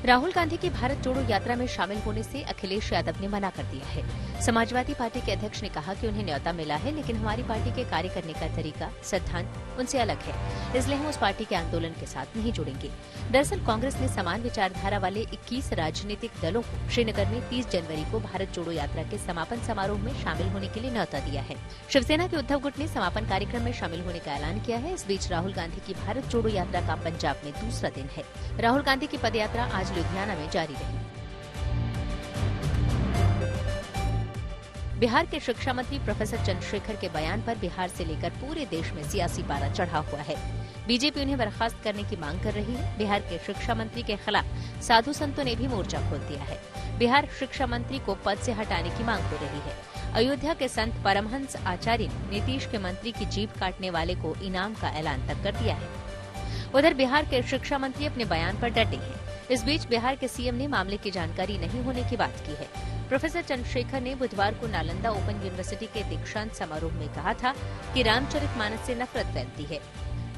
राहुल गांधी की भारत जोड़ो यात्रा में शामिल होने से अखिलेश यादव ने मना कर दिया है। समाजवादी पार्टी के अध्यक्ष ने कहा कि उन्हें न्योता मिला है, लेकिन हमारी पार्टी के कार्य करने का तरीका, सिद्धांत उनसे अलग है, इसलिए हम उस पार्टी के आंदोलन के साथ नहीं जुड़ेंगे। दरअसल कांग्रेस ने समान विचारधारा वाले 21 राजनीतिक दलों को श्रीनगर में 30 जनवरी को भारत जोड़ो यात्रा के समापन समारोह में शामिल होने के लिए न्योता दिया है। शिवसेना के उद्धव गुट ने समापन कार्यक्रम में शामिल होने का ऐलान किया है। इस बीच राहुल गांधी की भारत जोड़ो यात्रा का पंजाब में दूसरा दिन है। राहुल गांधी की पदयात्रा आज लुधियाना में जारी रही। बिहार के शिक्षा मंत्री प्रोफेसर चंद्रशेखर के बयान पर बिहार से लेकर पूरे देश में सियासी पारा चढ़ा हुआ है। बीजेपी उन्हें बर्खास्त करने की मांग कर रही है। बिहार के शिक्षा मंत्री के खिलाफ साधु संतों ने भी मोर्चा खोल दिया है। बिहार शिक्षा मंत्री को पद से हटाने की मांग हो रही है। अयोध्या के संत परमहंस आचार्य ने नीतीश के मंत्री की जीभ काटने वाले को इनाम का ऐलान तक कर दिया है। उधर बिहार के शिक्षा मंत्री अपने बयान पर डटे हैं। इस बीच बिहार के सीएम ने मामले की जानकारी नहीं होने की बात की है। प्रोफेसर चंद्रशेखर ने बुधवार को नालंदा ओपन यूनिवर्सिटी के दीक्षांत समारोह में कहा था कि रामचरितमानस से नफरत फैलती है।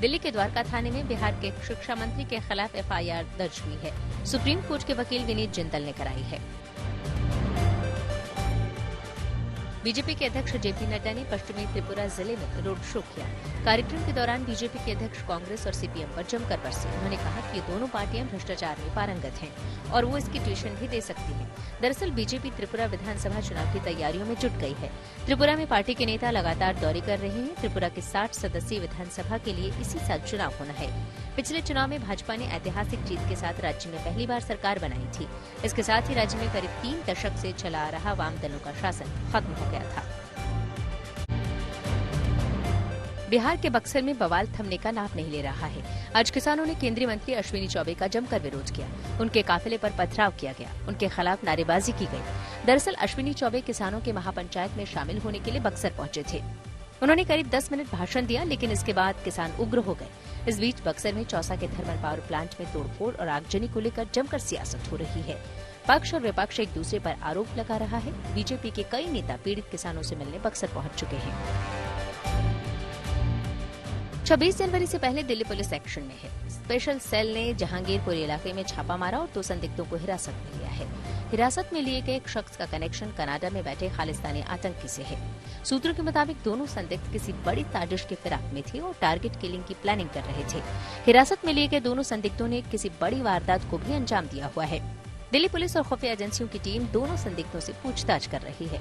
दिल्ली के द्वारका थाने में बिहार के शिक्षा मंत्री के खिलाफ एफआईआर दर्ज हुई है। सुप्रीम कोर्ट के वकील विनीत जिंदल ने कराई है। बीजेपी के अध्यक्ष जेपी नड्डा ने पश्चिमी त्रिपुरा जिले में रोड शो किया। कार्यक्रम के दौरान बीजेपी के अध्यक्ष कांग्रेस और सीपीएम पर जमकर बरसे। उन्होंने कहा कि ये दोनों पार्टियां भ्रष्टाचार में पारंगत हैं और वो इसकी ट्यूशन भी दे सकती हैं। दरअसल बीजेपी त्रिपुरा विधानसभा चुनाव की तैयारियों में जुट गई है। त्रिपुरा में पार्टी के नेता लगातार दौरे कर रहे हैं। त्रिपुरा की 60 सदस्यीय विधानसभा के लिए इसी साल चुनाव होना है। पिछले चुनाव में भाजपा ने ऐतिहासिक जीत के साथ राज्य में पहली बार सरकार बनाई थी। इसके साथ ही राज्य में करीब 3 दशक से चला आ रहा वाम दलों का शासन खत्म हो गया था। बिहार के बक्सर में बवाल थमने का नाम नहीं ले रहा है। आज किसानों ने केंद्रीय मंत्री अश्विनी चौबे का जमकर विरोध किया। उनके काफिले पर पथराव किया गया। उनके खिलाफ नारेबाजी की गई। दरअसल अश्विनी चौबे किसानों के महापंचायत में शामिल होने के लिए बक्सर पहुंचे थे। उन्होंने करीब 10 मिनट भाषण दिया, लेकिन इसके बाद किसान उग्र हो गए। इस बीच बक्सर में चौसा के थर्मल पावर प्लांट में तोड़फोड़ और आगजनी को लेकर जमकर सियासत हो रही है। पक्ष और विपक्ष एक दूसरे पर आरोप लगा रहा है। बीजेपी के कई नेता पीड़ित किसानों से मिलने बक्सर पहुंच चुके हैं। 26 जनवरी से पहले दिल्ली पुलिस एक्शन में है। स्पेशल सेल ने जहांगीरपुर इलाके में छापा मारा और 2 संदिग्धों को हिरासत में लिया है। हिरासत में लिए गए एक शख्स का कनेक्शन कनाडा में बैठे खालिस्तानी आतंकी से है। सूत्रों के मुताबिक दोनों संदिग्ध किसी बड़ी साजिश की फिराक में थे और टारगेट किलिंग की प्लानिंग कर रहे थे। हिरासत में लिए गए दोनों संदिग्धों ने किसी बड़ी वारदात को भी अंजाम दिया हुआ है। दिल्ली पुलिस और खुफिया एजेंसियों की टीम दोनों संदिग्धों से पूछताछ कर रही है।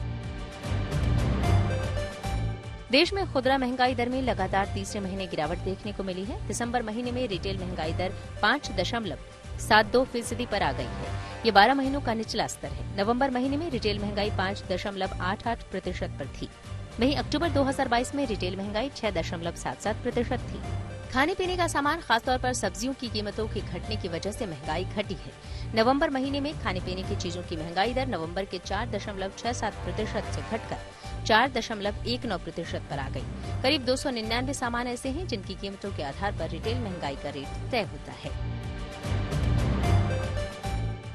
देश में खुदरा महंगाई दर में लगातार तीसरे महीने गिरावट देखने को मिली है। दिसंबर महीने में रिटेल महंगाई दर 5.72% पर आ गई है। ये 12 महीनों का निचला स्तर है। नवंबर महीने में रिटेल महंगाई 5.88% पर थी। वहीं अक्टूबर 2022 में रिटेल महंगाई 6.77% थी। खाने पीने का सामान, खासतौर पर सब्जियों की कीमतों के घटने की वजह से महंगाई घटी है। नवंबर महीने में खाने पीने की चीजों की महंगाई दर नवंबर के 4.67% से घटकर 4.19% पर आ गई। करीब 299 सामान ऐसे हैं जिनकी कीमतों के आधार पर रिटेल महंगाई का रेट तय होता है।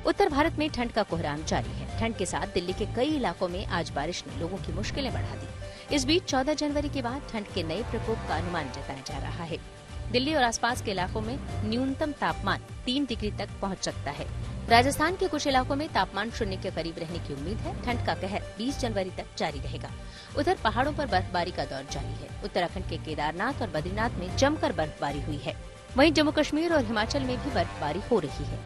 उत्तर भारत में ठंड का कोहराम जारी है। ठंड के साथ दिल्ली के कई इलाकों में आज बारिश ने लोगों की मुश्किलें बढ़ा दी। इस बीच 14 जनवरी के बाद ठंड के नए प्रकोप का अनुमान जताया जा रहा है। दिल्ली और आसपास के इलाकों में न्यूनतम तापमान 3 डिग्री तक पहुंच सकता है। राजस्थान के कुछ इलाकों में तापमान 0 के करीब रहने की उम्मीद है। ठंड का कहर 20 जनवरी तक जारी रहेगा। उधर पहाड़ों पर बर्फबारी का दौर जारी है। उत्तराखंड के केदारनाथ और बद्रीनाथ में जमकर बर्फबारी हुई है। वहीं जम्मू कश्मीर और हिमाचल में भी बर्फबारी हो रही है।